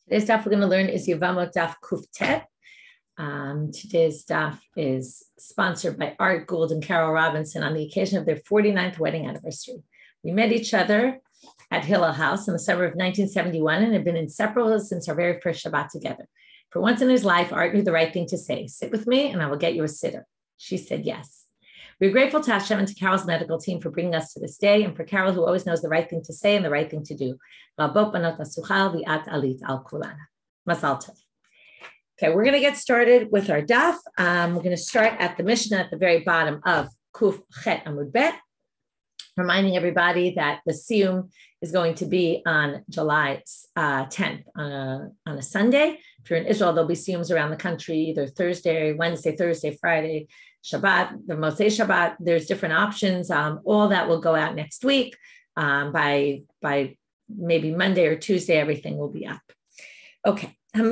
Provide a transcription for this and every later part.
Today's daf we're going to learn is Yevamot daf kuftet. Today's daf is sponsored by Art Gould and Carol Robinson on the occasion of their 49th wedding anniversary. We met each other at Hillel House in the summer of 1971 and have been inseparable since our very first Shabbat together. For once in his life, Art knew the right thing to say. Sit with me and I will get you a sitter. She said yes. We're grateful to Hashem and to Carol's medical team for bringing us to this day, and for Carol, who always knows the right thing to say and the right thing to do. Okay, we're going to get started with our daf. We're going to start at the Mishna at the very bottom of Kuf Chet Amud Bet, reminding everybody that the Siyum is going to be on July 10th on a Sunday. If you're in Israel, there'll be Siyums around the country, either Thursday, Wednesday, Thursday, Friday, Shabbat, the Motzei Shabbat. There's different options. All that will go out next week. By maybe Monday or Tuesday, everything will be up. Okay. The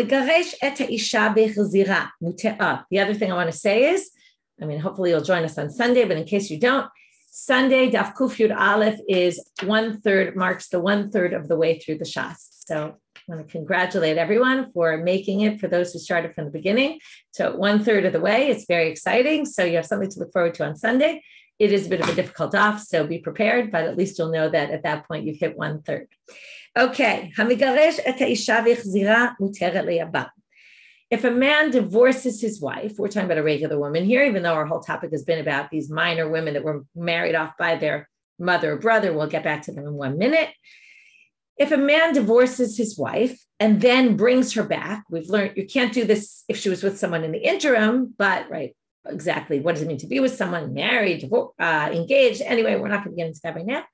other thing I want to say is, hopefully you'll join us on Sunday, but in case you don't, Sunday, Daf Kuf Yud Aleph is marks the 1/3 of the way through the Shas. So I want to congratulate everyone for making it, for those who started from the beginning. So 1/3 of the way, it's very exciting. So you have something to look forward to on Sunday. It is a bit of a difficult daf, so be prepared, but at least you'll know that at that point you've hit 1/3. Okay. If a man divorces his wife, we're talking about a regular woman here, even though our whole topic has been about these minor women that were married off by their mother or brother. We'll get back to them in 1 minute. If a man divorces his wife and then brings her back, we've learned you can't do this if she was with someone in the interim, but exactly what does it mean to be with someone, married, engaged? Anyway, we're not going to get into that right now.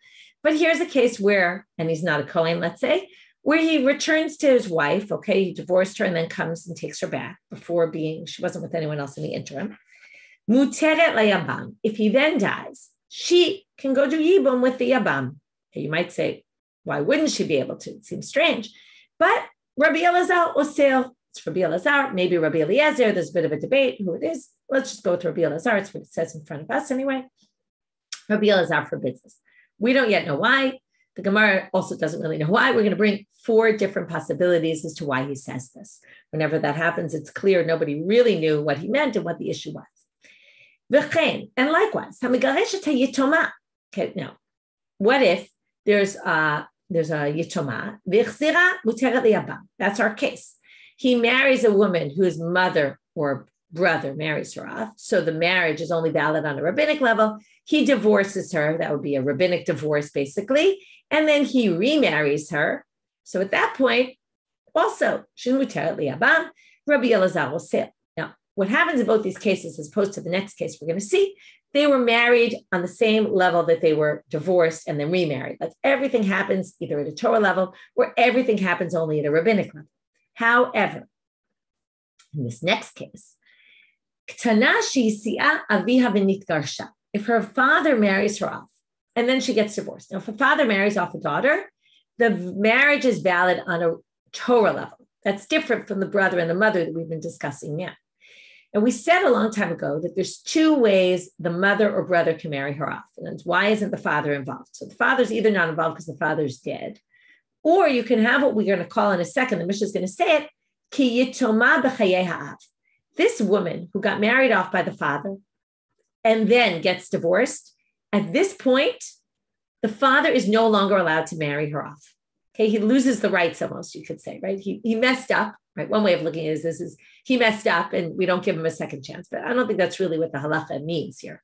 But here's a case where, and he's not a Kohen, let's say, where he returns to his wife, okay, he divorced her and then comes and takes her back she wasn't with anyone else in the interim. Muteret layabam. If he then dies, she can go do yibum with the yabam. Okay, you might say, why wouldn't she be able to? It seems strange. But Rabbi Elazar osel. It's Rabbi Elazar, maybe Rabbi Elazar. There's a bit of a debate who it is. Let's just go with Rabbi Elazar. It's what it says in front of us anyway. Rabbi Elazar forbids this. We don't yet know why. The Gemara also doesn't really know why. We're going to bring 4 different possibilities as to why he says this. Whenever that happens, it's clear nobody really knew what he meant and what the issue was. And likewise, okay, now, what if there's a yitoma? That's our case. He marries a woman whose mother or brother marries her off. So the marriage is only valid on a rabbinic level. He divorces her. That would be a rabbinic divorce, basically. And then he remarries her. So at that point, also, Rabbi Elazar will say. Now, what happens in both these cases, as opposed to the next case we're going to see, they were married on the same level that they were divorced and then remarried. Like everything happens either at a Torah level or everything happens only at a rabbinic level. However, in this next case, if her father marries her off and then she gets divorced. Now, if a father marries off a daughter, the marriage is valid on a Torah level. That's different from the brother and the mother that we've been discussing now. And we said a long time ago that there's 2 ways the mother or brother can marry her off. And that's why isn't the father involved? So the father's either not involved because the father's dead, or you can have what we're going to call in a second, the Mishna is going to say it, ki yitoma b'chayei ha'av. This woman who got married off by the father and then gets divorced, at this point, the father is no longer allowed to marry her off. Okay, he loses the rights almost, you could say, right? He messed up, right? One way of looking at it is he messed up and we don't give him a second chance, but I don't think that's really what the halacha means here.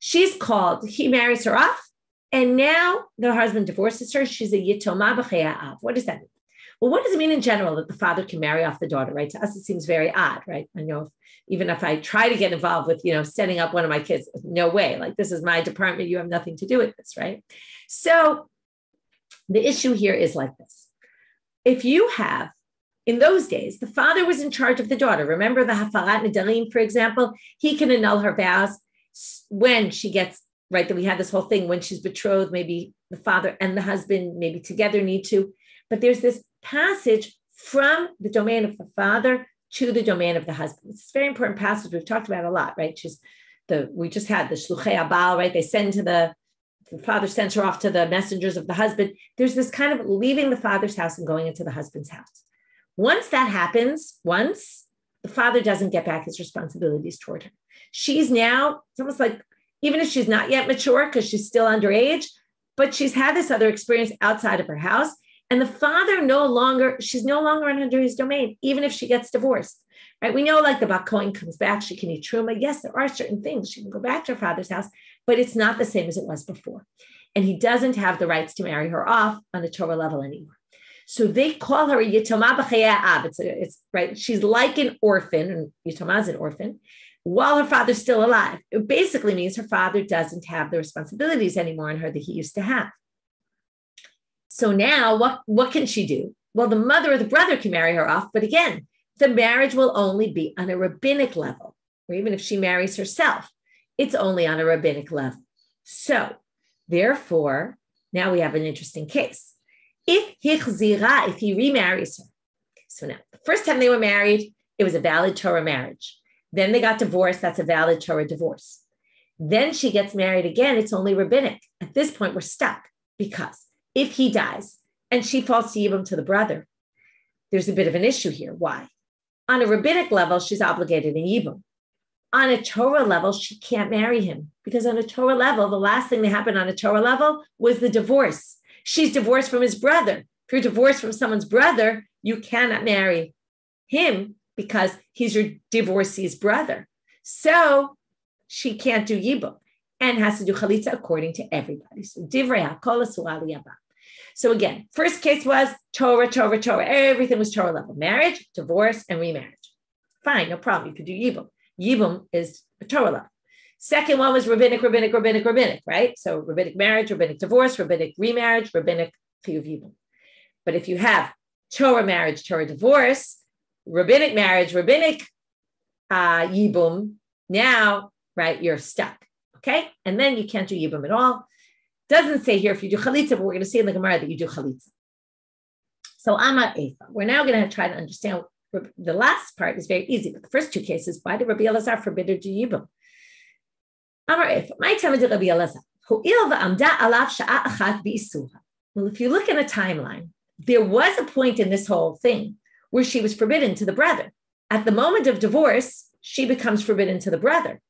He marries her off, and now the husband divorces her. She's a yitoma b'chayei ha'av. What does that mean? Well, what does it mean in general that the father can marry off the daughter, right? To us, it seems very odd, right? I know even if I try to get involved with, setting up one of my kids, no way, like this is my department. You have nothing to do with this, right? So the issue here is like this. If you have, in those days, the father was in charge of the daughter. Remember the hafarat nedarim, for example, he can annul her vows when she gets, right, that we had this whole thing when she's betrothed, maybe the father and the husband maybe together need to, but there's this passage from the domain of the father to the domain of the husband. It's a very important passage. We've talked about a lot, right? We just had the shluchei abal, right? They send to the father sends her off to the messengers of the husband. There's this kind of leaving the father's house and going into the husband's house. Once that happens, the father doesn't get back his responsibilities toward her. She's now, it's almost like, even if she's not yet mature because she's still underage, but she's had this other experience outside of her house. And the father she's no longer under his domain, even if she gets divorced, right? We know like the Bakoin comes back, she can eat truma. Yes, there are certain things. She can go back to her father's house, but it's not the same as it was before. And he doesn't have the rights to marry her off on a Torah level anymore. So they call her a yitama b'chayei ab. It's right. She's like an orphan, and yitama is an orphan, while her father's still alive. It basically means her father doesn't have the responsibilities anymore on her that he used to have. So now what can she do? Well, the mother or the brother can marry her off, but again, the marriage will only be on a rabbinic level, or even if she marries herself, it's only on a rabbinic level. So therefore, now we have an interesting case. If he remarries her. So now, the first time they were married, it was a valid Torah marriage. Then they got divorced. That's a valid Torah divorce. Then she gets married again. It's only rabbinic. At this point, we're stuck because if he dies and she falls to yibum to the brother, there's a bit of an issue here. Why? On a rabbinic level, she's obligated in yibum. On a Torah level, she can't marry him because on a Torah level, the last thing that happened on a Torah level was the divorce. She's divorced from his brother. If you're divorced from someone's brother, you cannot marry him because he's your divorcee's brother. So she can't do yibum and has to do chalitza according to everybody. So divrei kol asur aliyah. So again, first case was Torah. Everything was Torah level. Marriage, divorce, and remarriage. Fine, no problem. You could do yibum. Yibum is a Torah level. Second one was rabbinic, right? So rabbinic marriage, rabbinic divorce, rabbinic remarriage, rabbinic chiyuv yibum. But if you have Torah marriage, Torah divorce, rabbinic marriage, rabbinic yibum, now, right, you're stuck, okay? And then you can't do yibum at all. Doesn't say here if you do chalitza, but we're going to see in the Gemara that you do chalitza. So Amar Eifa, we're now going to try to understand. The last part is very easy, but the first two cases, why did Rabbi Elazar forbid her to yibum? Amar Eifa, my time did Rabbi Elazar. Well, if you look in a timeline, there was a point in this whole thing where she was forbidden to the brother. At the moment of divorce, she becomes forbidden to the brother.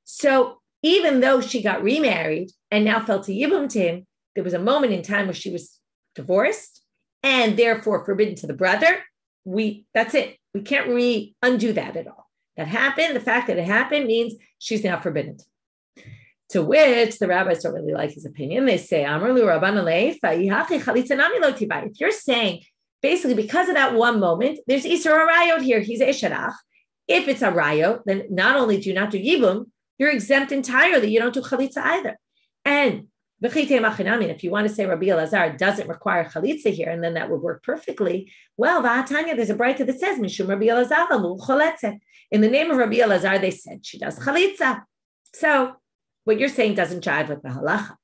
So even though she got remarried and now fell to yibum to him, there was a moment in time where she was divorced and therefore forbidden to the brother. That's it. We can't undo that at all. That happened. The fact that it happened means she's now forbidden. To which the rabbis don't really like his opinion. They say, if you're saying, basically, because of that one moment, there's Isur Arayot here. He's Esharach. If it's a Rayot, then not only do you not do yibum, you're exempt entirely. You don't do chalitza either. And if you want to say Rabbi Elazar doesn't require chalitza here, and then that would work perfectly, well, there's a braita that says, Mishum Rabbi Elazar, in the name of Rabbi Elazar, they said she does chalitza. So what you're saying doesn't jive with the halacha.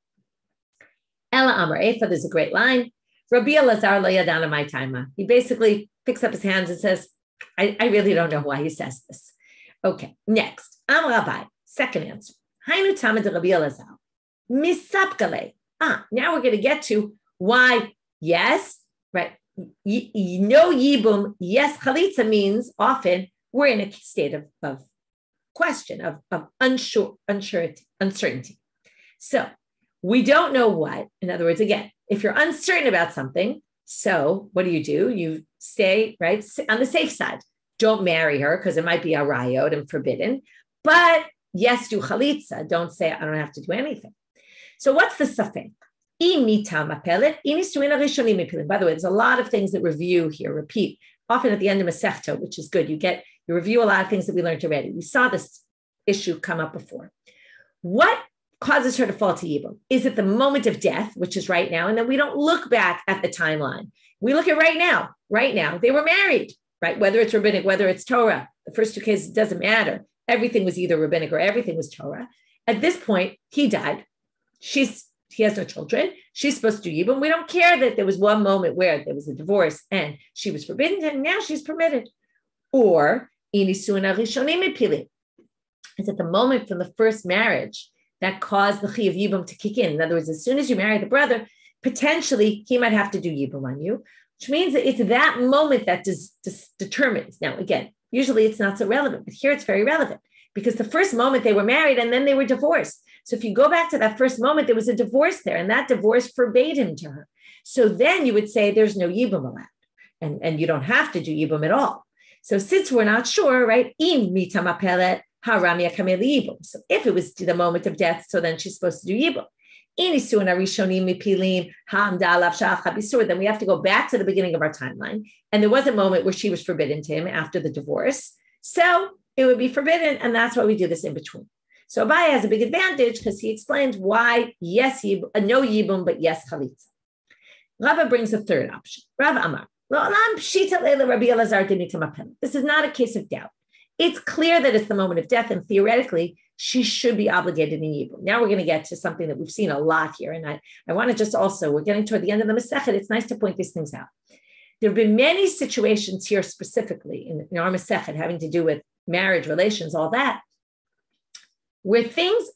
Ela Amar Eifa, there's a great line. Rabbi Elazar lo yadana my taima. He basically picks up his hands and says, I really don't know why he says this. Okay, next. Am Rabbi, second answer. Hainu tamid Rabbi Elazar. Misapkale. Now we're going to get to why, yes, right? No yibum, yes, chalitza means often we're in a state of question, of uncertainty. So we don't know what. In other words, again, if you're uncertain about something, so what do? You stay, right, on the safe side. Don't marry her because it might be a rayot and forbidden. But yes, do chalitza. Don't say, I don't have to do anything. So what's the safek? By the way, there's a lot of things that repeat, often at the end of Masechta, which is good. You review a lot of things that we learned already. We saw this issue come up before. What causes her to fall to yibum? Is it the moment of death, which is right now? And then we don't look back at the timeline. We look at right now. Right now, they were married, right? Whether it's rabbinic, whether it's Torah. The first two cases, it doesn't matter. Everything was either rabbinic or everything was Torah. At this point, he died. He has no children. She's supposed to do yibum. We don't care that there was one moment where there was a divorce and she was forbidden and now she's permitted. Or is it the moment from the first marriage that caused the chiyuv yibum to kick in? In other words, as soon as you marry the brother, potentially he might have to do yibum on you. which means that it's that moment that determines. Now, again, usually it's not so relevant, but here it's very relevant because the first moment they were married and then they were divorced. So if you go back to that first moment, there was a divorce there, and that divorce forbade him to her. So then you would say there's no yibum allowed, and you don't have to do yibum at all. So since we're not sure, right? So if it was the moment of death, so then she's supposed to do yibum. Then we have to go back to the beginning of our timeline. And there was a moment where she was forbidden to him after the divorce. So it would be forbidden, and that's why we do this in between. So Abaye has a big advantage because he explains why yes, no yibum, but yes, chalitza. Rava brings a third option. Rava Amar. This is not a case of doubt. It's clear that it's the moment of death, and theoretically, she should be obligated in yibum. Now we're going to get to something that we've seen a lot here. And I want to just also, we're getting toward the end of the Masechet. It's nice to point these things out. There have been many situations here specifically in our Masechet having to do with marriage, relations, all that, where things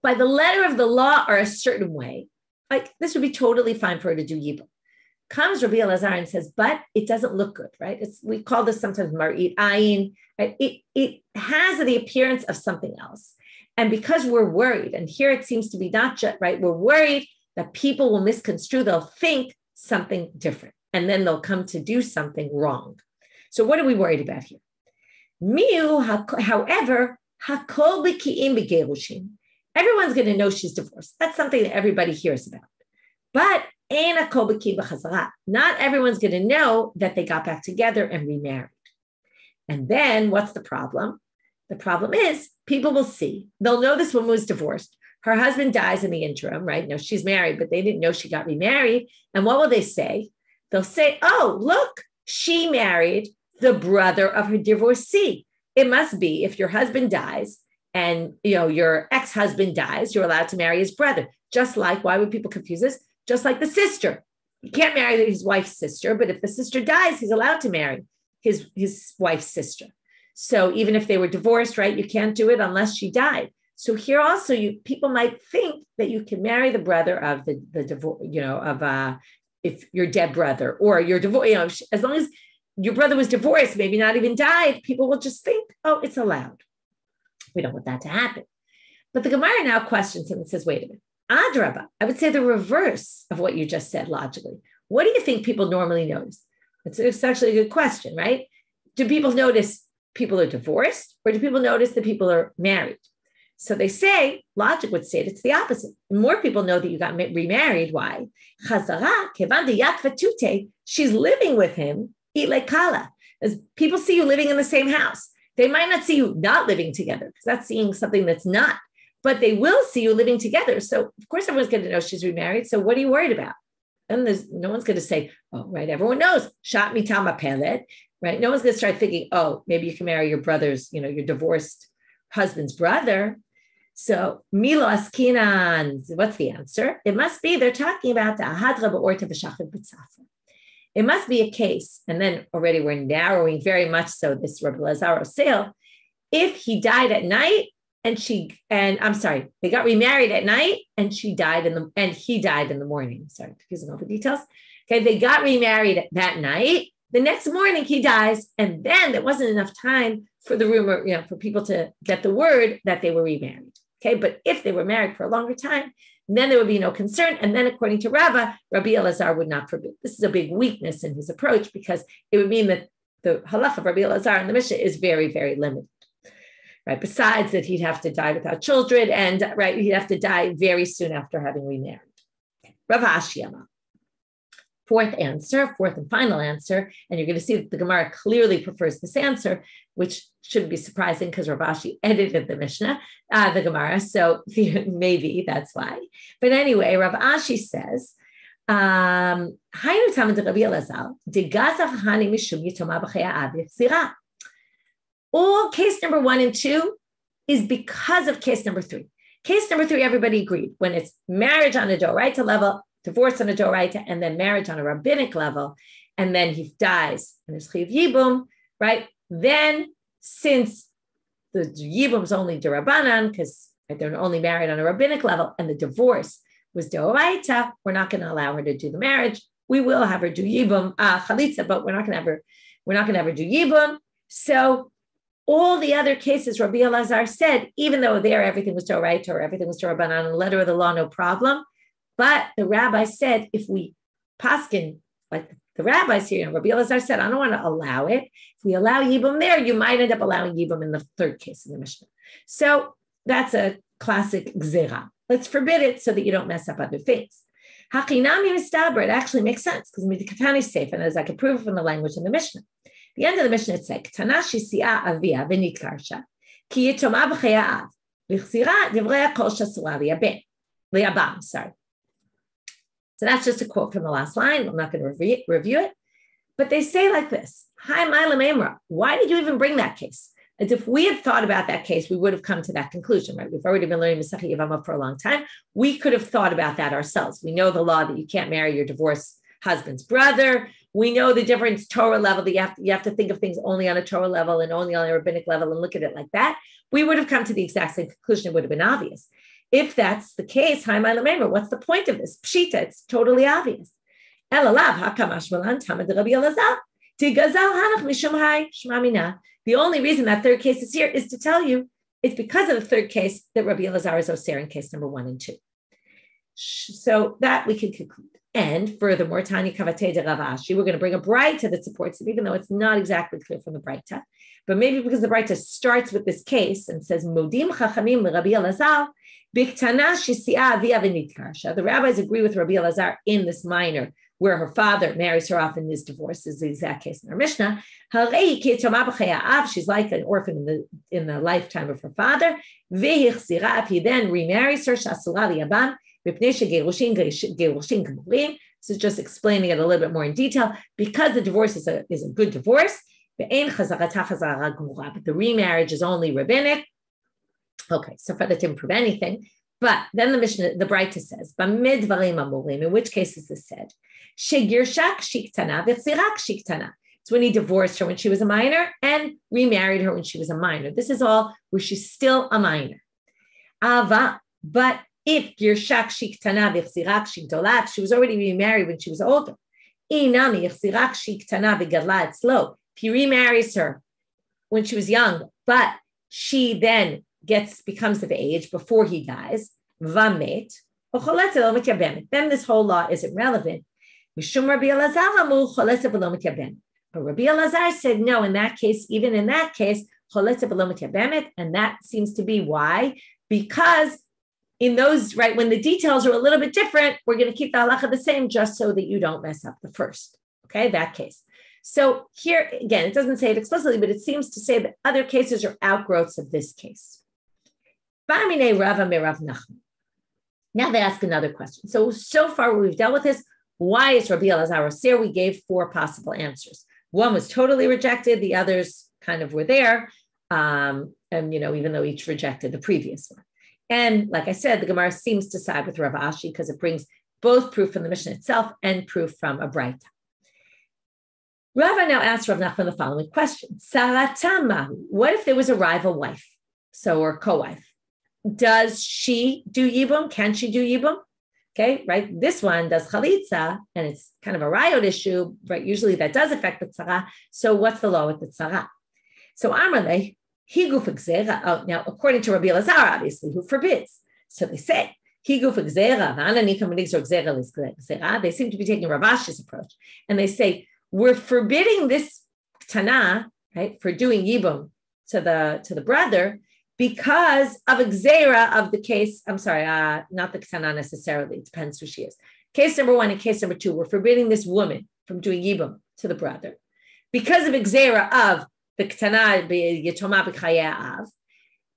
by the letter of the law are a certain way. Like this would be totally fine for her to do yibum. Comes Rabbi Elazar and says, but it doesn't look good, right? We call this sometimes mar'it ayin, right? It has the appearance of something else. And because we're worried, and here it seems to be not just, right? We're worried that people will misconstrue, they'll think something different, and then they'll come to do something wrong. So what are we worried about here? However, hakol b'ki'im b'gerushin. Everyone's going to know she's divorced. That's something that everybody hears about. But not everyone's going to know that they got back together and remarried. And then what's the problem? The problem is people will see. They'll know this woman was divorced. Her husband dies in the interim, right? No, she's married, but they didn't know she got remarried. And what will they say? They'll say, oh, look, she married the brother of her divorcee. It must be if your husband dies and your ex-husband dies, you're allowed to marry his brother. Just like, why would people confuse this? Just like the sister. You can't marry his wife's sister, but if the sister dies, he's allowed to marry his wife's sister. So even if they were divorced, right, you can't do it unless she died. So here also, people might think that you can marry the brother of the divorce, if your dead brother or your divorce, as long as your brother was divorced, maybe not even died, people will just think, oh, it's allowed. We don't want that to happen. But the Gemara now questions him and says, wait a minute. Adrabah, I would say the reverse of what you just said logically. What do you think people normally notice? It's actually a good question, right? Do people notice people are divorced, or do people notice that people are married? So they say, logic would say it's the opposite. More people know that you got remarried. Why? She's living with him, as people see you living in the same house. They might not see you not living together, because that's seeing something that's not. But they will see you living together. So of course, everyone's going to know she's remarried. So what are you worried about? And no one's going to say, oh, right, everyone knows, shat mitama pelet, right? No one's going to start thinking, oh, maybe you can marry your brother's, your divorced husband's brother. So milo askinan, what's the answer? It must be, they're talking about the ahadra ba'orta v'shachid b'tzafra. It must be a case, and then already we're narrowing very much so this Rabbi Elazar sale. If he died at night, they got remarried at night, and he died in the morning. Sorry, confusing all the details. Okay, they got remarried that night. The next morning he dies, and then there wasn't enough time for the rumor, for people to get the word that they were remarried. Okay, but if they were married for a longer time, then there would be no concern. And then according to Rabbi Elazar would not forbid. This is a big weakness in his approach, because it would mean that the halach of Rabbi Elazar in the Mishna is very, very limited. Right. Besides that, he'd have to die without children, and he'd have to die very soon after having remarried. Rav Ashiyama. Fourth and final answer, and you're going to see that the Gemara clearly prefers this answer, which shouldn't be surprising because Rav Ashi edited the Mishna, the Gemara, so maybe that's why. But anyway, Rav Ashi says, all case number 1 and 2 is because of case number 3. Case number 3, everybody agreed. When it's marriage on a doraita level, divorce on a doraita, and then marriage on a rabbinic level, and then he dies, and there's chiyuv yibum, right? Then, since the yibum is only derabanan, because they're only married on a rabbinic level, and the divorce was doraita, we're not going to allow her to do the marriage. we will have her do yibum, chalitza, but we're not going to have her do yibum. So all the other cases, Rabbi Elazar said, even though there everything was Torah, everything was Torah Rabbanan, and letter of the law, no problem. But the rabbi said, if we paskin, like the rabbis here, Rabbi Elazar said, I don't want to allow it. If we allow yibum there, you might end up allowing yibum in the third case of the Mishna. So that's a classic gzera. Let's forbid it so that you don't mess up other things. Hachinami mistaber, it actually makes sense because midikatani is safe, and as I can prove from the language in the Mishna. The end of the Mishna, it says, "Tanashi si'a avia v'nitkarsha ki yitoma b'chaya av v'chzira divrei kol shasura liyabam." Sorry. So that's just a quote from the last line. I'm not going to review it, but they say like this: "Hi, Mila Memra. Why did you even bring that case? As if we had thought about that case, we would have come to that conclusion, right? We've already been learning Masechet Yevamot for a long time. We could have thought about that ourselves. We know the law that you can't marry your divorced husband's brother. We know the difference Torah level, that you have to think of things only on a Torah level and only on a rabbinic level and look at it like that. We would have come to the exact same conclusion. It would have been obvious. If that's the case, what's the point of this? Pshita, it's totally obvious. The only reason that third case is here is to tell you it's because of the third case that Rabbi Elazar is Osir in case number 1 and 2. So that we can conclude. And furthermore, Tanya Kavate de Rav Ashi, we're going to bring a braita that supports it, even though it's not exactly clear from the braita. But maybe because the braita starts with this case and says, Modim Chachamim Rabbi Elazar, Biktana Shisi'a Avia V'nitkarsha. The rabbis agree with Rabbi Elazar in this minor, where her father marries her off and is divorced, is the exact case in our Mishnah. She's like an orphan in the lifetime of her father. If he then remarries her, this is just explaining it a little bit more in detail. Because the divorce is a good divorce, but the remarriage is only rabbinic. Okay, so for that didn't prove anything. But then the Mishna, the braita says, in which case is this said? It's when he divorced her when she was a minor and remarried her when she was a minor. This is all where she's still a minor. But if she was already remarried when she was older, if he remarries her when she was young, but she then becomes of age before he dies, then this whole law isn't relevant. But Rabbi Elazar said, no, in that case, even in that case, and that seems to be why, because in those, right, when the details are a little bit different, we're going to keep the halacha the same just so that you don't mess up the first, okay, that case. So here, again, it doesn't say it explicitly, but it seems to say that other cases are outgrowths of this case. Now they ask another question. So far we've dealt with this. Why is Rabbi Elazar Osir? We gave 4 possible answers. One was totally rejected. The others kind of were there. And, even though each rejected the previous one. And like I said, the Gemara seems to side with Rav Ashi because it brings both proof from the Mishna itself and proof from a braita. Rava now asks Rav Nachman the following question. What if there was a rival wife? Or co-wife? Does she do yibum? Can she do yibum? Okay, right? This one does chalitza, and it's kind of a riot issue, right? Usually that does affect the tzara. So what's the law with the tzara? So Amrle, higuf gzera. Now, according to Rabbi Elazar, obviously, who forbids? So they say, higuf gzera, they seem to be taking Rav Ashi's approach. And they say, we're forbidding this tana, right, for doing yibum to the brother, because of a gzera of the case, not the ketana necessarily, it depends who she is. Case number 1 and case number 2, we're forbidding this woman from doing yibum to the brother. Because of a gzera of the ketana yetoma b'chaya av,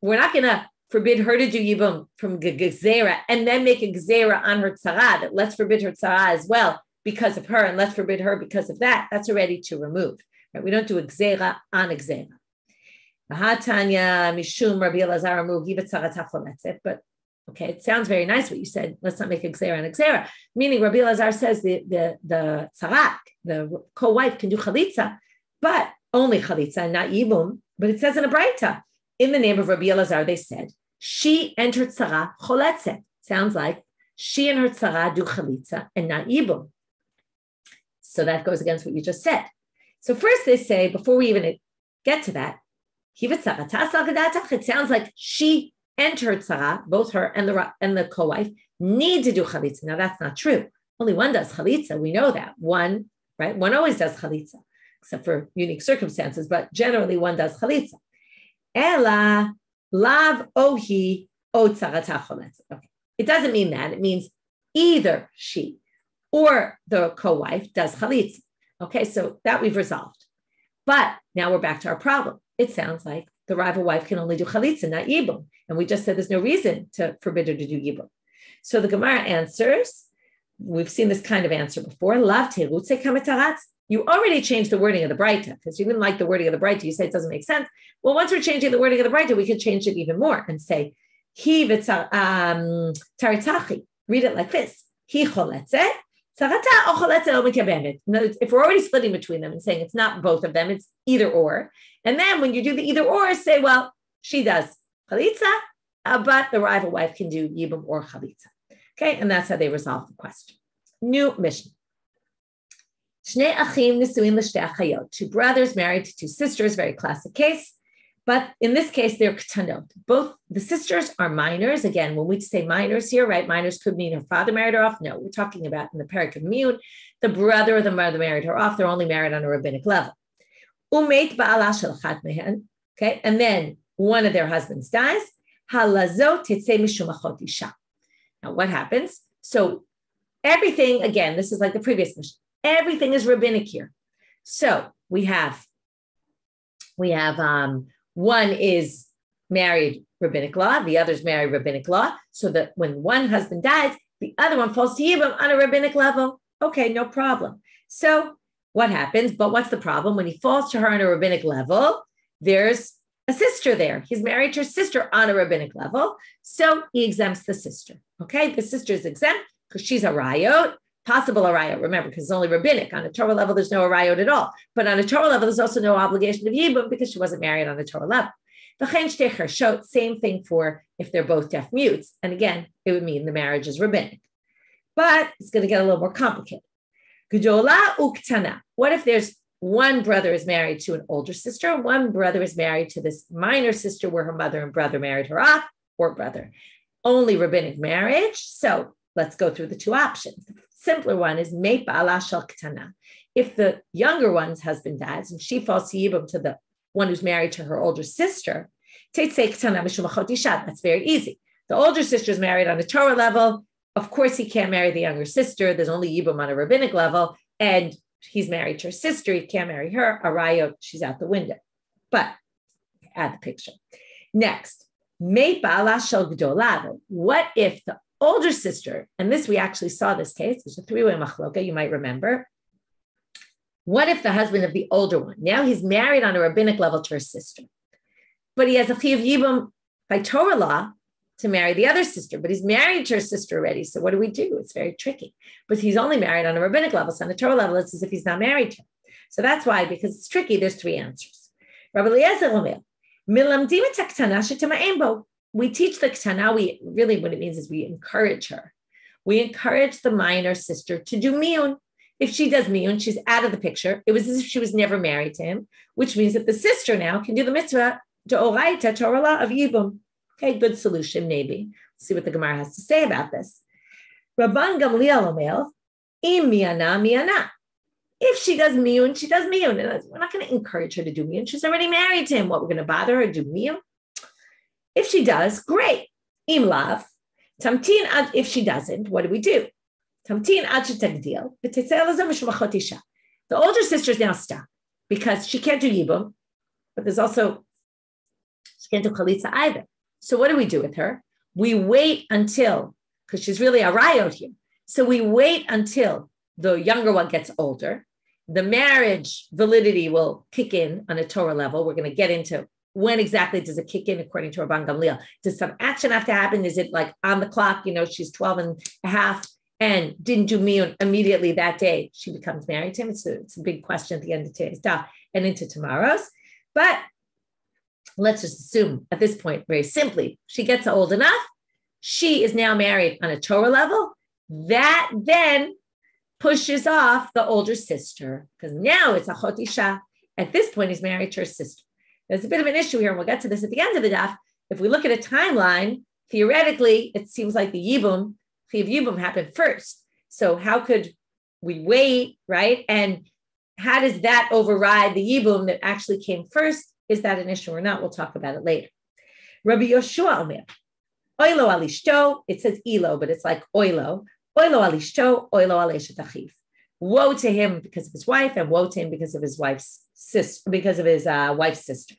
we're not going to forbid her to do yibum from gzera and then make a gzera on her tzara, that let's forbid her tzara as well because of her, and let's forbid her because of that. That's already to remove. Right? We don't do a gzera on a gzera. Mishum Rabbi Elazar but okay, it sounds very nice what you said. Let's not make a gzera and a gzera. Meaning Rabbi Elazar says the tzarak, the co-wife, can do chalitza, but only chalitza and not yibum. But it says in a braita, in the name of Rabbi Elazar, they said, she and her tzara choletzet. Sounds like she and her tzara do chalitza and not yibum. So that goes against what you just said. So first they say, before we even get to that, it sounds like she and her tzara, both her and the co-wife, need to do chalitza. Now that's not true. Only one does chalitza. We know that. One, right? One always does chalitza, except for unique circumstances, but generally one does chalitza. Ela lav ohi o tzarata choletza. Okay. It doesn't mean that. It means either she or the co-wife does chalitza. Okay, so that we've resolved. But now we're back to our problem. It sounds like the rival wife can only do chalitza, not yibum. And we just said there's no reason to forbid her to do yibum. So the Gemara answers, we've seen this kind of answer before, lav terutze kametaratz. You already changed the wording of the braita because you didn't like the wording of the braita. You say it doesn't make sense. Well, once we're changing the wording of the braita, we could change it even more and say, hi taritzachi. Read it like this. Hi choletze. If we're already splitting between them and saying it's not both of them, it's either or. And then when you do the either or, say, well, she does chalitza, but the rival wife can do yibum or chalitza. Okay, and that's how they resolve the question. New Mishna. Two brothers married to two sisters, very classic case. But in this case, they're ktanot. Both the sisters are minors. Again, when we say minors here, right, minors could mean her father married her off. No, we're talking about in the parak of Miyun, the brother or the mother married her off. They're only married on a rabbinic level. Okay, and then one of their husbands dies. Now, what happens? So everything, again, this is like the previous mission. Everything is rabbinic here. So we have one is married rabbinic law, the other's married rabbinic law, so that when one husband dies, the other one falls to yibum on a rabbinic level. Okay, no problem. So what happens? But what's the problem? When he falls to her on a rabbinic level, there's a sister there. He's married to her sister on a rabbinic level, so he exempts the sister. Okay, the sister is exempt because she's a rayot, possible arayot, remember, because it's only rabbinic. On a Torah level, there's no arayot at all. But on a Torah level, there's also no obligation of yibum because she wasn't married on a Torah level. Same thing for if they're both deaf mutes. And again, it would mean the marriage is rabbinic. But it's going to get a little more complicated. What if there's one brother is married to an older sister, one brother is married to this minor sister where her mother and brother married her off, or brother? Only rabbinic marriage. So let's go through the two options. The simpler one is meit ba'ala shel ketana. If the younger one's husband dies and she falls to yibum to the one who's married to her older sister, that's very easy. The older sister is married on a Torah level. Of course, he can't marry the younger sister. There's only yibum on a rabbinic level. And he's married to her sister. He can't marry her. Arayot, she's out the window. But add the picture. Next, meit ba'ala shel gdola. What if the older sister, and this we actually saw this case, there's a three-way machloka, you might remember. What if the husband of the older one, now he's married on a rabbinic level to her sister, but he has a chiyuv yibum by Torah law to marry the other sister, but he's married to her sister already. So what do we do? It's very tricky. But he's only married on a rabbinic level. So on a Torah level, it's as if he's not married to her. So that's why, because it's tricky, there's three answers. Rabbi Elazar, we teach the ketana, we really, what it means is we encourage her. We encourage the minor sister to do miyun. If she does miyun, she's out of the picture. It was as if she was never married to him, which means that the sister now can do the mitzvah d'oraita Torah law of yibum. Okay, good solution, maybe. Let's see what the Gemara has to say about this. Rabban Gamliel omer, im miyana, miyana. If she does miyun, she does miyun. And we're not going to encourage her to do miyun. She's already married to him. What, we're going to bother her to do miyun? If she does, great. Im lav. Tamtin ad, if she doesn't, what do we do? Tamtin ad shetagdil. The older sister's now stuck because she can't do yibum, but there's also, she can't do chalitza either. So what do we do with her? We wait until, because she's really a rayot here. So we wait until the younger one gets older. The marriage validity will kick in on a Torah level. We're going to get into when exactly does it kick in according to Rabban Gamliel. Does some action have to happen? Is it like on the clock, she's 12 and a half and didn't do miyun immediately that day, she becomes married to him? It's a big question at the end of today's daf and into tomorrow's. But let's just assume at this point, very simply, she gets old enough. She is now married on a Torah level. That then pushes off the older sister, because now it's achot isha. At this point, he's married to her sister. There's a bit of an issue here, and we'll get to this at the end of the daf. If we look at a timeline, theoretically, it seems like the yibum, yevamot happened first. So how could we wait, right? And how does that override the yibum that actually came first? Is that an issue or not? We'll talk about it later. Rabbi Yoshua Omer, oilo alishto, it says ilo, but it's like oilo. Oilo alishto, oilo aleshet achiv. Woe to him because of his wife, and woe to him because of his wife's sister, because of his wife's sister,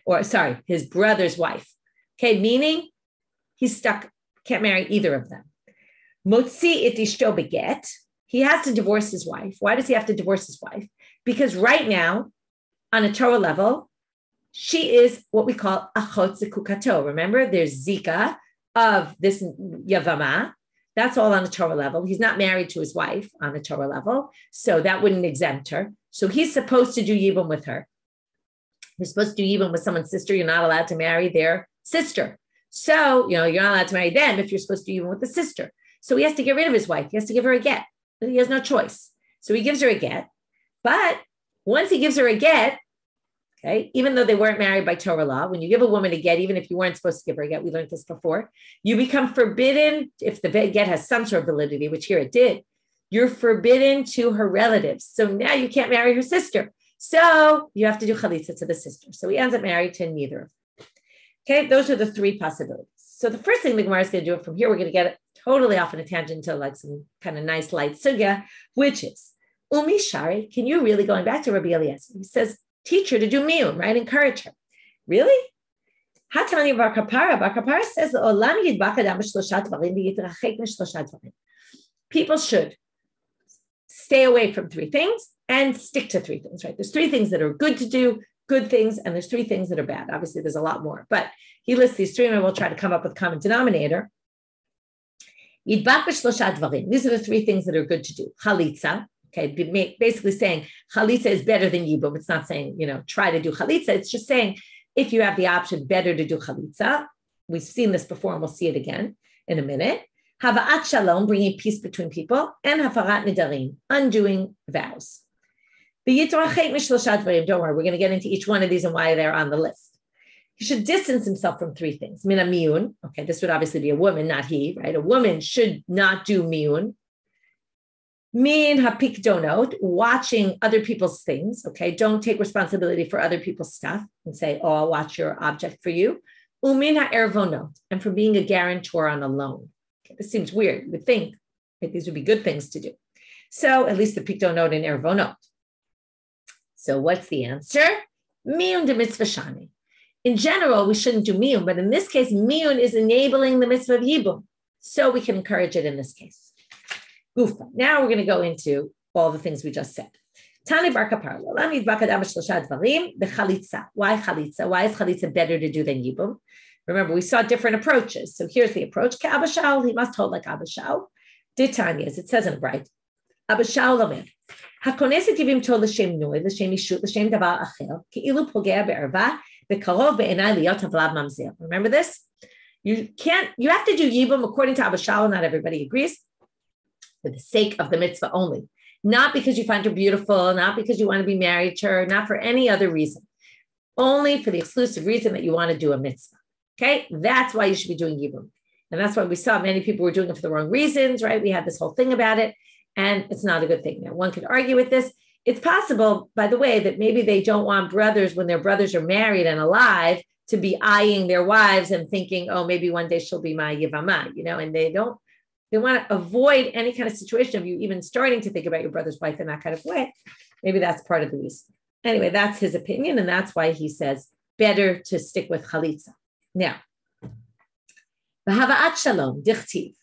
or sorry, his brother's wife. Okay, meaning he's stuck, can't marry either of them. Motzi it ishto beget. He has to divorce his wife. Why does he have to divorce his wife? Because right now, on a Torah level, she is what we call achot zekukato. Remember, there's zika of this yevama. That's all on a Torah level. He's not married to his wife on a Torah level, so that wouldn't exempt her. So he's supposed to do yibum with her. You're supposed to do yibum with someone's sister. You're not allowed to marry their sister. So, you're not allowed to marry them if you're supposed to do yibum with the sister. So he has to get rid of his wife. He has to give her a get. He has no choice. So he gives her a get. But once he gives her a get, okay, even though they weren't married by Torah law, when you give a woman a get, even if you weren't supposed to give her a get, we learned this before, you become forbidden, if the get has some sort of validity, which here it did, you're forbidden to her relatives. So now you can't marry her sister. So you have to do chalitza to the sister. So he ends up married to neither of them. Okay, those are the three possibilities. So the first thing the Gemara is going to do from here, we're going to get it totally off on a tangent to like some kind of nice light sugya, which is, Umi Shari, can you really, going back to Rabbi Elazar, he says, teach her to do miyun, right? Encourage her. Really? Hatani bar kapara. Bar kapara says, people should stay away from three things and stick to three things, right? There's three things that are good to do, good things, and there's three things that are bad. Obviously, there's a lot more, but he lists these three, and we'll try to come up with a common denominator. These are the three things that are good to do. Chalitza, okay, basically saying chalitza is better than yibum. It's not saying, try to do chalitza. It's just saying if you have the option, better to do chalitza. We've seen this before, and we'll see it again in a minute. Hava'at shalom, bringing peace between people, and hafarat nidarim, undoing vows. Don't worry, we're going to get into each one of these and why they're on the list. He should distance himself from three things. Mina miyun. Okay, this would obviously be a woman, not he, right? A woman should not do miyun. Min hapikdonot, watching other people's things. Okay, don't take responsibility for other people's stuff and say, "Oh, I'll watch your object for you." Umin ha'ervonot, and from being a guarantor on a loan. Okay, this seems weird. You would think that these would be good things to do. So at least the pikdonot and ervonot. So what's the answer? Miyun de mitzvah shani. In general, we shouldn't do miyun, but in this case, miyun is enabling the mitzvah of yibum. So we can encourage it in this case. Gufa. Now we're going to go into all the things we just said. Tani bar kapara. Why chalitza? Why is chalitza better to do than yibum? Remember, we saw different approaches. So here's the approach. Abba Shaul, he must hold like Abba Shaul. Ditanya, as it says in braita. Abba Shaul omer. Hakoneset yivim tol l'shem noi, l'shem ishut, l'shem davar acher, ki'ilu pogea be'erva, be'karov be'enai liyot havlav mamzer. Remember this? You have to do yibum according to Abba Shaul. Not everybody agrees. For the sake of the mitzvah only. Not because you find her beautiful, not because you want to be married to her, not for any other reason. Only for the exclusive reason that you want to do a mitzvah. Okay? That's why you should be doing yibum. And that's why we saw many people were doing it for the wrong reasons, right? We had this whole thing about it, and it's not a good thing. Now, one could argue with this. It's possible, by the way, that maybe they don't want brothers, when their brothers are married and alive, to be eyeing their wives and thinking, oh, maybe one day she'll be my yevama, and they want to avoid any kind of situation of you even starting to think about your brother's wife in that kind of way. Maybe that's part of the reason. Anyway, that's his opinion, and that's why he says better to stick with chalitza. Now, hava'at shalom, dichtiv.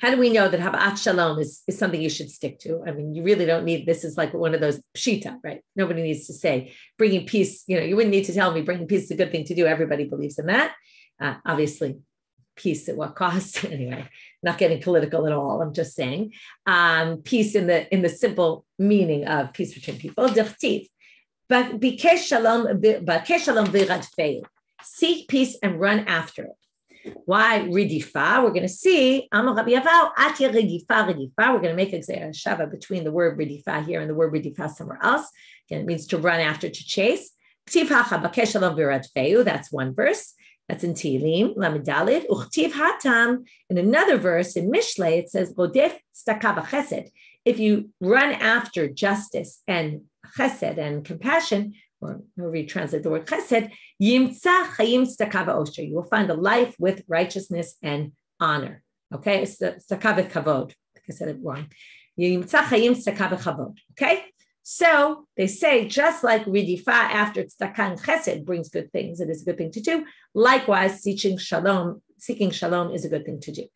How do we know that hava'at shalom is something you should stick to? I mean, you really don't need, this is like one of those pshita, right? Nobody needs to say bringing peace, you wouldn't need to tell me bringing peace is a good thing to do. Everybody believes in that. Obviously, peace at what cost? Anyway, not getting political at all. I'm just saying peace in the simple meaning of peace between people. Dichtiv. But bikesh shalom v'radfei. Seek peace and run after it. Why ridifa? We're going to see. Amar Rabbi Elazar, ati ridifa. We're going to make a shava between the word ridifa here and the word ridifa somewhere else. Again, it means to run after, to chase. That's one verse. That's in Tehillim, Lamidalid. Uchtiv hatam. In another verse in Mishle, it says, Rodef staka b'chesed. If you run after justice and chesed and compassion, or however you translate the word chesed, yimtza chayim staka v'osher. You will find a life with righteousness and honor. Okay, it's staka v'kavod. I said it wrong. Yimtza chayim staka v'kavod. Okay. So they say, just like ridifa after tzedakah and chesed brings good things, it is a good thing to do. Likewise, seeking shalom is a good thing to do.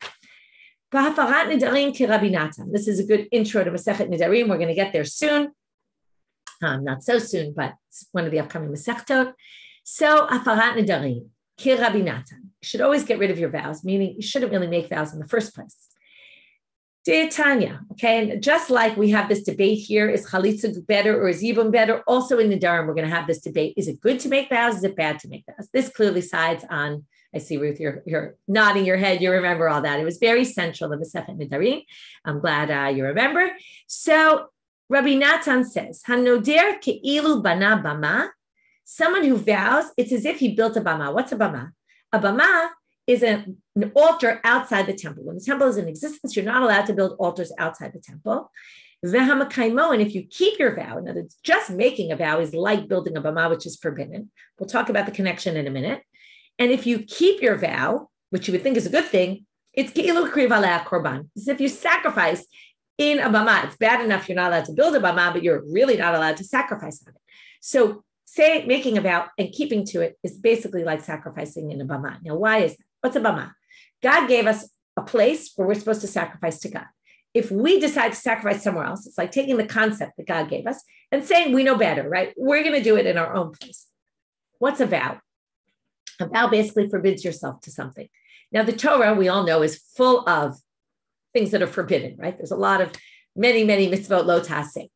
This is a good intro to Masechet Nidarim. We're going to get there soon. Not so soon, but it's one of the upcoming Masechtot. So, afarat nidarim ki Rabbi Natan. You should always get rid of your vows, meaning you shouldn't really make vows in the first place. Tanya, okay, and just like we have this debate here, is chalitza better or is yibum better? Also in Nidarim, we're going to have this debate. Is it good to make vows? Is it bad to make vows? This clearly sides on, I see Ruth, you're nodding your head. You remember all that. It was very central to Masechet Nidarim. I'm glad you remember. So Rabbi Natan says, Hanoder ke'ilu bana bama. Someone who vows, it's as if he built a bama. What's a bama? A bama is an altar outside the temple. When the temple is in existence, you're not allowed to build altars outside the temple. And if you keep your vow, in other words, just making a vow is like building a bama, which is forbidden. We'll talk about the connection in a minute. And if you keep your vow, which you would think is a good thing, it's ke'ilu kriv aleh korban. It's if you sacrifice in a bama. It's bad enough you're not allowed to build a bama, but you're really not allowed to sacrifice on it. So say making a vow and keeping to it is basically like sacrificing in a bama. Now, why is that? What's a bama? God gave us a place where we're supposed to sacrifice to God. If we decide to sacrifice somewhere else, it's like taking the concept that God gave us and saying we know better, right? We're going to do it in our own place. What's a vow? A vow basically forbids yourself to something. Now, the Torah, we all know, is full of things that are forbidden, right? There's a lot of many mitzvot lo taseh.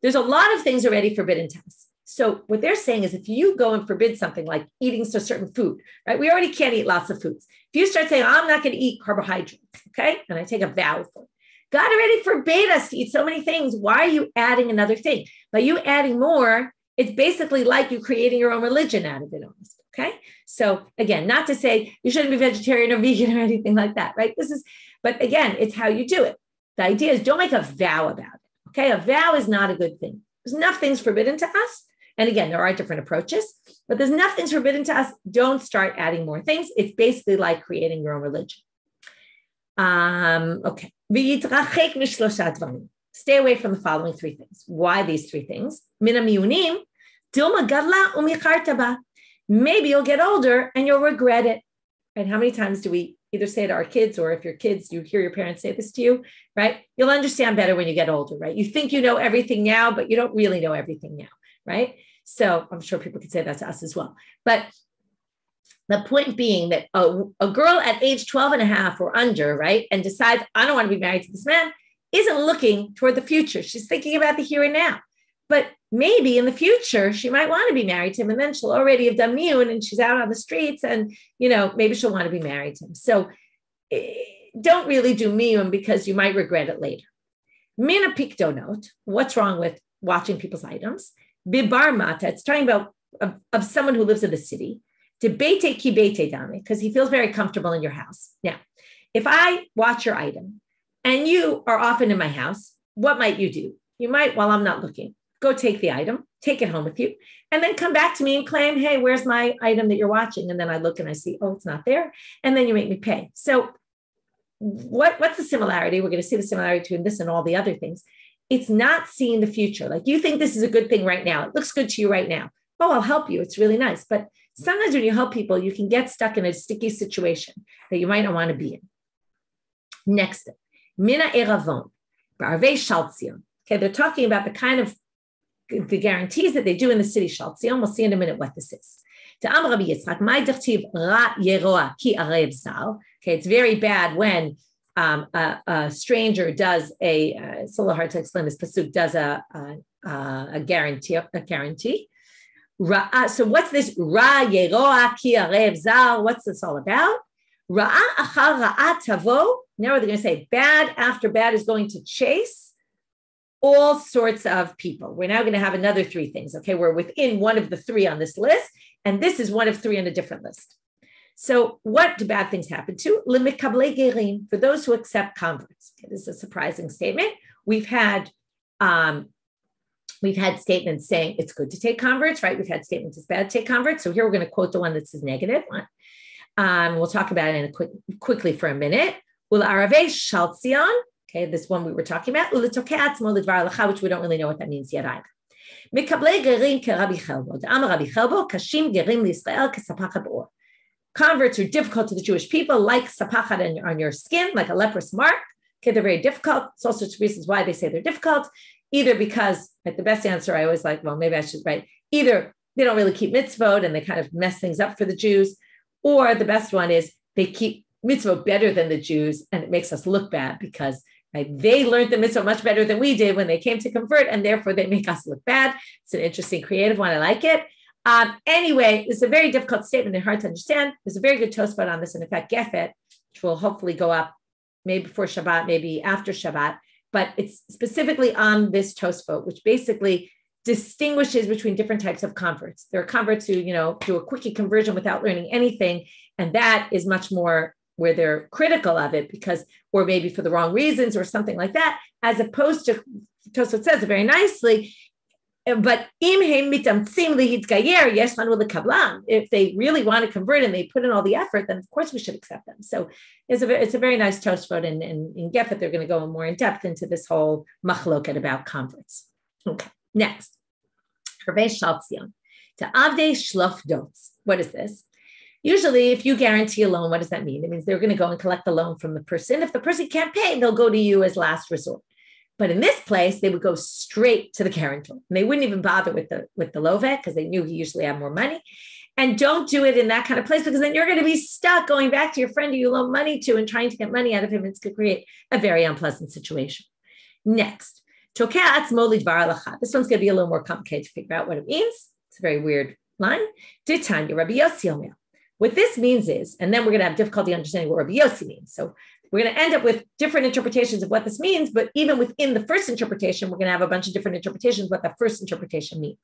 There's a lot of things already forbidden to us. So what they're saying is if you go and forbid something like eating a certain food, right? We already can't eat lots of foods. If you start saying, I'm not going to eat carbohydrates, okay? And I take a vow for it. God already forbade us to eat so many things. Why are you adding another thing? By you adding more, it's basically like you creating your own religion out of it almost, okay? So again, not to say you shouldn't be vegetarian or vegan or anything like that, right? But again, it's how you do it. The idea is don't make a vow about it, okay? A vow is not a good thing. There's enough things forbidden to us. And again, there are different approaches, but there's nothing's forbidden to us. Don't start adding more things. It's basically like creating your own religion. Okay. Stay away from the following three things. Why these three things? Maybe you'll get older and you'll regret it. And how many times do we either say to our kids, or if you're kids, you hear your parents say this to you, right? You'll understand better when you get older, right? You think you know everything now, but you don't really know everything now, right? So I'm sure people could say that to us as well. But the point being that a girl at age 12 and a half or under, right, and decides, I don't want to be married to this man, isn't looking toward the future. She's thinking about the here and now. But maybe in the future, she might want to be married to him, and then she'll already have done miyun and she's out on the streets and, maybe she'll want to be married to him. So don't really do miyun because you might regret it later. Mina pikdonot, what's wrong with watching people's items? Bibar mata, it's talking about of someone who lives in the city. Debete ki bete dame, because he feels very comfortable in your house. Now, if I watch your item and you are often in my house, what might you do? You might, while I'm not looking, go take the item, take it home with you, and then come back to me and claim, hey, where's my item that you're watching? And then I look and I see, oh, it's not there. And then you make me pay. So what's the similarity? We're going to see the similarity between this and all the other things. It's not seeing the future. Like you think this is a good thing right now. It looks good to you right now. Oh, I'll help you. It's really nice. But sometimes when you help people, you can get stuck in a sticky situation that you might not want to be in. Next, mina eravon, barvei shaltzion. Okay, they're talking about the kind of the guarantees that they do in the city shaltzion. We'll see in a minute what this is. Okay, it's very bad when a stranger does it's a little hard to explain this pasuk, does a guarantee. So what's this? Ra yeroa ki arev zal. What's this all about? Ra'a achar ra'a tavo. Now they're going to say bad after bad is going to chase all sorts of people. We're now going to have another three things. Okay, we're within one of the three on this list, and this is one of three on a different list. So what do bad things happen to? Lemikablei gerim, for those who accept converts. Okay, this is a surprising statement. We've had statements saying it's good to take converts, right? We've had statements it's bad to take converts. So here we're going to quote the one that says negative. We'll talk about it quickly for a minute. Okay, this one we were talking about, which we don't really know what that means yet either. Converts are difficult to the Jewish people, like sapachat on your skin, like a leprous mark. Okay, they're very difficult. There's all sorts of reasons why they say they're difficult. Either because, like the best answer I always like, well, maybe I should write, either they don't really keep mitzvot and they kind of mess things up for the Jews, or the best one is they keep mitzvot better than the Jews and it makes us look bad because they learned the mitzvah much better than we did when they came to convert, and therefore they make us look bad. It's an interesting, creative one. I like it. Anyway, it's a very difficult statement and hard to understand. There's a very good Tosfot on this, and in fact, Gefet, which will hopefully go up maybe before Shabbat, maybe after Shabbat, but it's specifically on this Tosfot, which basically distinguishes between different types of converts. There are converts who, do a quickie conversion without learning anything, and that is much more where they're critical of it because, or maybe for the wrong reasons or something like that, as opposed to, Tosfot says it very nicely, but if they really want to convert and they put in all the effort, then of course we should accept them. So it's a very nice Tosfot, and in Gefet they're going to go more in depth into this whole machloket about converts. Okay, next. What is this? Usually, if you guarantee a loan, what does that mean? It means they're going to go and collect the loan from the person. If the person can't pay, they'll go to you as last resort. But in this place, they would go straight to the guarantor. And they wouldn't even bother with the lovet because they knew he usually had more money. And don't do it in that kind of place because then you're going to be stuck going back to your friend who you loan money to and trying to get money out of him. It's going to create a very unpleasant situation. Next, this one's going to be a little more complicated to figure out what it means. It's a very weird line. Rabbi Elazar. What this means is, and then we're going to have difficulty understanding what Rabbi Yossi means. So we're going to end up with different interpretations of what this means, but even within the first interpretation, we're going to have a bunch of different interpretations of what the first interpretation means.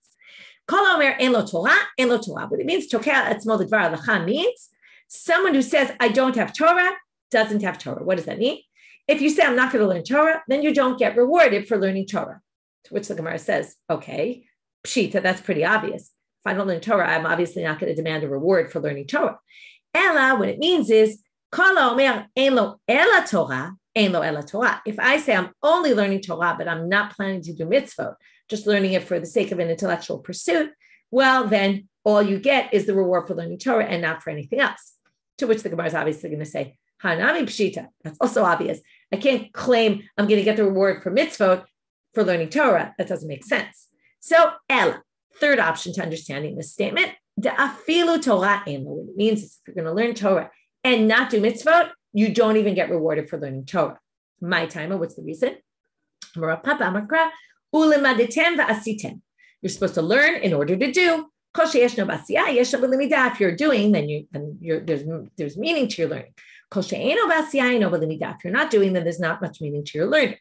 What it means, means someone who says, I don't have Torah, doesn't have Torah. What does that mean? If you say, I'm not going to learn Torah, then you don't get rewarded for learning Torah. To which the Gemara says, okay, pshita, that's pretty obvious. If I don't learn Torah, I'm obviously not going to demand a reward for learning Torah. Ela, what it means is, if I say I'm only learning Torah, but I'm not planning to do mitzvot, just learning it for the sake of an intellectual pursuit, well, then all you get is the reward for learning Torah and not for anything else. To which the Gemara is obviously going to say, Hanami pshita. That's also obvious. I can't claim I'm going to get the reward for mitzvot for learning Torah. That doesn't make sense. So, Ela. Third option to understanding this statement, da'afilu Torah eno. What it means is if you're going to learn Torah and not do mitzvot, you don't even get rewarded for learning Torah. My timer, what's the reason? You're supposed to learn in order to do. If you're doing, then there's meaning to your learning. If you're not doing, then there's not much meaning to your learning.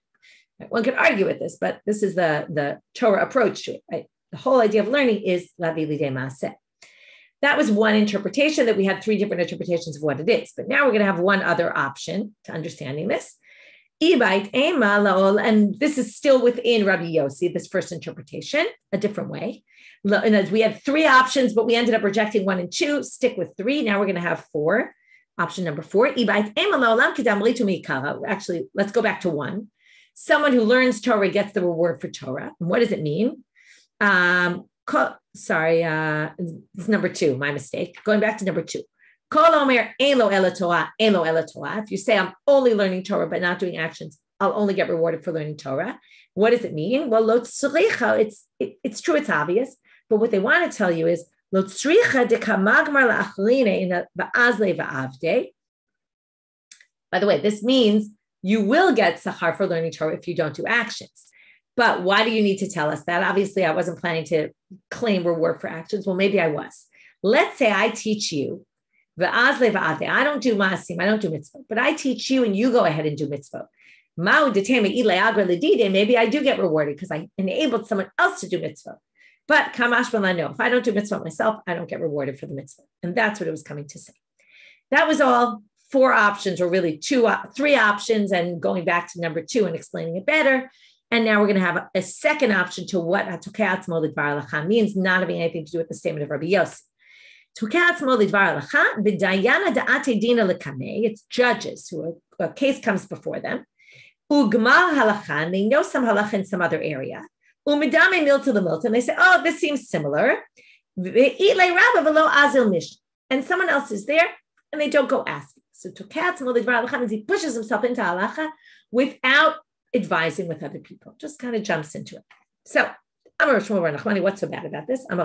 One could argue with this, but this is the Torah approach to it, right? The whole idea of learning is lavi lidei maaseh. That was one interpretation that we had three different interpretations of what it is. But now we're going to have one other option to understanding this. And this is still within Rabbi Yossi, this first interpretation, a different way. And as we had three options, but we ended up rejecting 1 and 2. Stick with 3. Now we're going to have 4. Option number 4. Actually, let's go back to 1. Someone who learns Torah gets the reward for Torah. And what does it mean? It's number 2, my mistake. Going back to number 2. If you say I'm only learning Torah but not doing actions, I'll only get rewarded for learning Torah. What does it mean? Well, it's true, it's obvious, but what they want to tell you is by the way, this means you will get sachar for learning Torah if you don't do actions. But why do you need to tell us that? Obviously, I wasn't planning to claim reward for actions. Well, maybe I was. Let's say I teach you I don't do maasim, I don't do mitzvot, but I teach you and you go ahead and do mitzvot. Maybe I do get rewarded because I enabled someone else to do mitzvot. But kamash no, if I don't do mitzvot myself, I don't get rewarded for the mitzvah. And that's what it was coming to say. That was all 4 options, or really 3 options, and going back to number 2 and explaining it better. And now we're going to have a second option to what means, not having anything to do with the statement of Rabbi Yossi. It's judges who a case comes before them. And they know some halacha in some other area. And they say, oh, this seems similar. And someone else is there, and they don't go asking. So means he pushes himself into halacha without advising with other people, just kind of jumps into it. So, what's so bad about this? When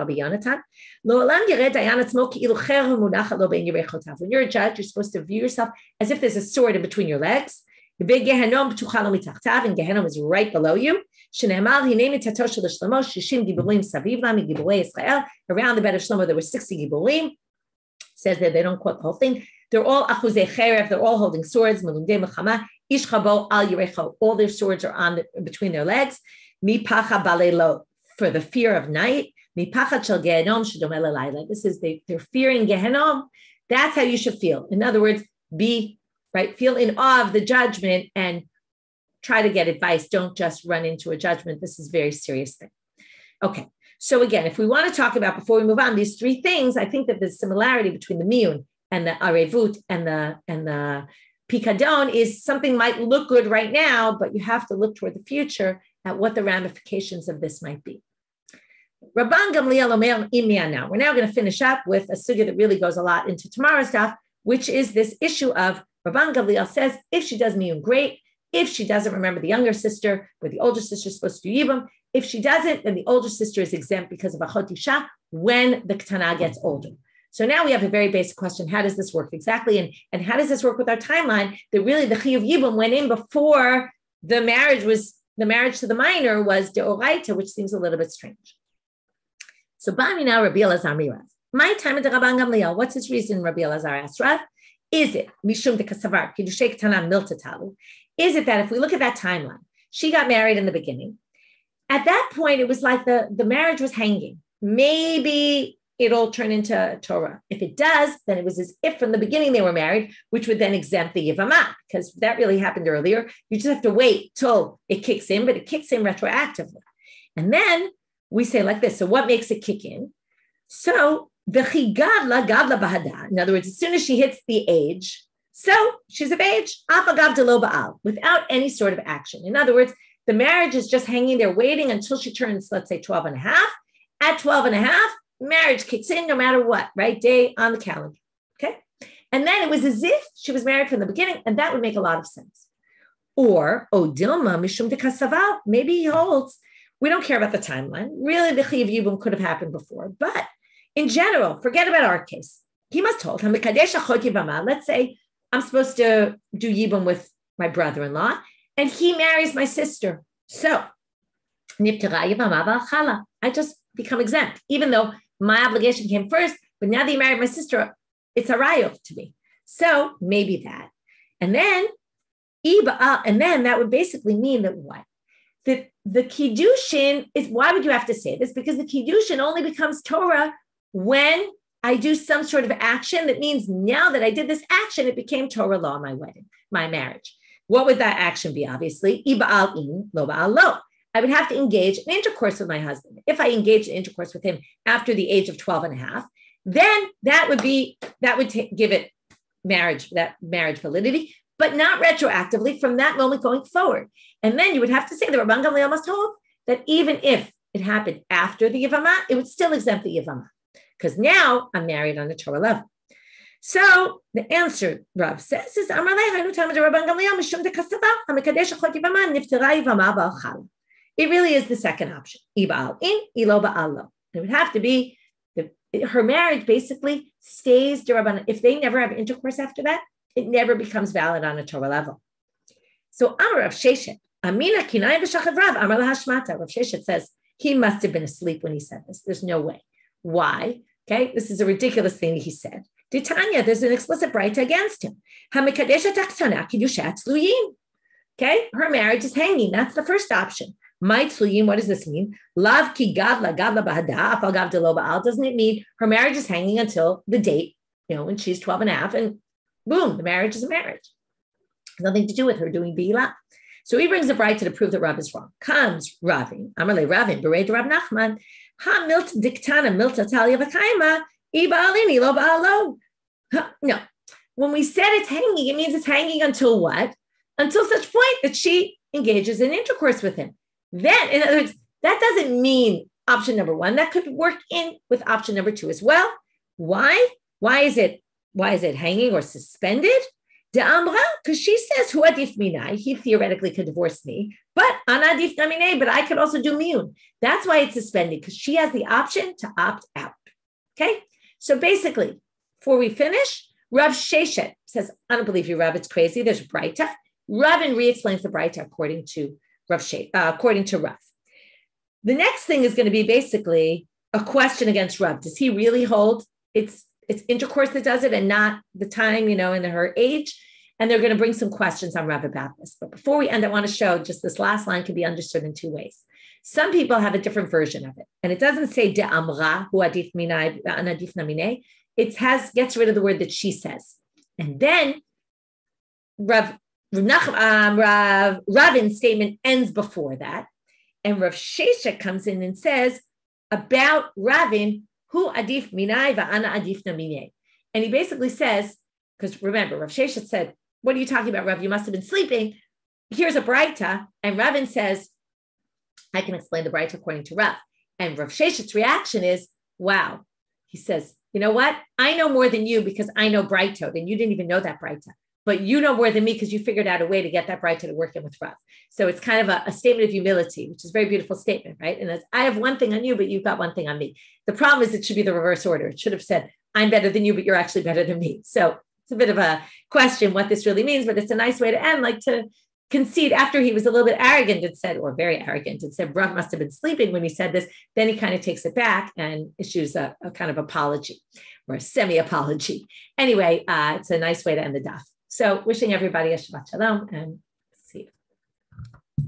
you're a judge, you're supposed to view yourself as if there's a sword in between your legs. And Gehenom is right below you. Around the bed of Shlomo, there were 60 giburim. Says that they don't quote the whole thing. They're all achuzei cherev. They're all holding swords. All their swords are on between their legs. For the fear of night. This is they're fearing Gehenom. That's how you should feel. In other words, feel in awe of the judgment and try to get advice. Don't just run into a judgment. This is a very serious thing. Okay. So again, if we want to talk about, before we move on, these 3 things, I think that the similarity between the miyun and the arevut and the pikadon is something might look good right now, but you have to look toward the future at what the ramifications of this might be. Rabban Gamliel Omer Imyan now. We're now going to finish up with a sugya that really goes a lot into tomorrow's stuff, which is this issue of Rabban Gamliel says, if she does miyun, great. If she doesn't, remember the younger sister, where the older sister is supposed to do yibum. If she doesn't, then the older sister is exempt because of achot isha when the ketana gets older. So now we have a very basic question. How does this work exactly? And how does this work with our timeline? That really the chiyuv yibum went in before the marriage to the minor was deoraita, which seems a little bit strange. So Bami now Rabbi Elazar Mirav. My time at the Rabban Gamliel. What's his reason? Rabbi Elazar asked Rav. Is it mishum de kasavar kiddushay ketana miltatalu? Is it that if we look at that timeline, she got married in the beginning. At that point, it was like the marriage was hanging. Maybe it'll turn into Torah. If it does, then it was as if from the beginning they were married, which would then exempt the yevama, because that really happened earlier. You just have to wait till it kicks in, but it kicks in retroactively. And then we say like this. So what makes it kick in? So the chigadla gadla bahada. In other words, as soon as she hits the age, so she's of age, without any sort of action. In other words, the marriage is just hanging there waiting until she turns, let's say, 12 and a half. At 12 and a half, marriage kicks in no matter what, right? Day on the calendar, okay? And then it was as if she was married from the beginning, and that would make a lot of sense. Or, Dilma mishum de kasaval, maybe he holds, we don't care about the timeline. Really, the chiyuv yibum could have happened before. But in general, forget about our case. He must hold. Let's say I'm supposed to do yibum with my brother-in-law, and he marries my sister. So, I just become exempt, even though my obligation came first, but now that he married my sister, it's a rayov to me. So maybe that. And then that would basically mean that what? That the kiddushin is, why would you have to say this? Because the kiddushin only becomes Torah when I do some sort of action that means now that I did this action, it became Torah law, my wedding, my marriage. What would that action be? Obviously, iba'al in, lo ba'al lo. I would have to engage in intercourse with my husband. If I engage in intercourse with him after the age of 12 and a half, then that would give it marriage validity, but not retroactively from that moment going forward. And then you would have to say the Rabban Gamliel must hold that even if it happened after the yevama, it would still exempt the yevama, because now I'm married on a Torah level. So the answer, Rav says, is it really is the second option. It would have to be her marriage basically stays derabbanan. If they never have intercourse after that, it never becomes valid on a Torah level. So Amar Rav Sheshet, Amina Kinai v'Shachav Rav, Amar Lahashmata. Rav Sheshet says he must have been asleep when he said this. There's no way. Why? Okay, this is a ridiculous thing he said. Titania, there's an explicit braita against him. Okay, her marriage is hanging. That's the first option. What does this mean? Doesn't it mean her marriage is hanging until the date, when she's 12 and a half, and boom, the marriage is a marriage. Nothing to do with her doing Bila. So he brings a braita to prove that Rav is wrong. Comes Ravin, Amalei Ravin, Berei Rav Nachman, Ha Milt Diktana Milta Talia Vakaima, Ibalini Lo Baalo. No, when we said it's hanging, it means it's hanging until what? Until such point that she engages in intercourse with him. Then, in other words, that doesn't mean option number one. That could work in with option number two as well. Why? Why is it hanging or suspended? Because she says, "Hu adif minai." He theoretically could divorce me, but anadif namine. But I could also do miyun. That's why it's suspended, because she has the option to opt out. Okay. So basically, before we finish, Rav Sheshet says, "I don't believe you, Rav. It's crazy. There's braita." Ravin re-explains the braita according to Rav. The next thing is going to be basically a question against Rav. Does he really hold it's intercourse that does it and not the time, in her age? And they're going to bring some questions on Rav about this. But before we end, I want to show just this last line can be understood in two ways. Some people have a different version of it. And it doesn't say de amra, hu adif minai, anadif namine. It gets rid of the word that she says. And then Ravin's statement ends before that. And Rav Sheshet comes in and says about Ravin, hu adif minai va'ana adif namine. And he basically says, because remember, Rav Sheshet said, what are you talking about, Rav? You must have been sleeping. Here's a braita. And Ravin says, I can explain the braita according to Rav. And Rav Sheshet's reaction is, wow. He says, you know what? I know more than you because I know braita, and you didn't even know that braita. But you know more than me because you figured out a way to get that braita to work in with Rav. So it's kind of a statement of humility, which is a very beautiful statement, right? And it's, I have one thing on you, but you've got one thing on me. The problem is it should be the reverse order. It should have said, I'm better than you, but you're actually better than me. So it's a bit of a question what this really means, but it's a nice way to end, like to concede after he was a little bit arrogant and said, or very arrogant and said, Rav must have been sleeping when he said this. Then he kind of takes it back and issues a kind of apology or a semi-apology. Anyway, it's a nice way to end the daf. So wishing everybody a Shabbat Shalom and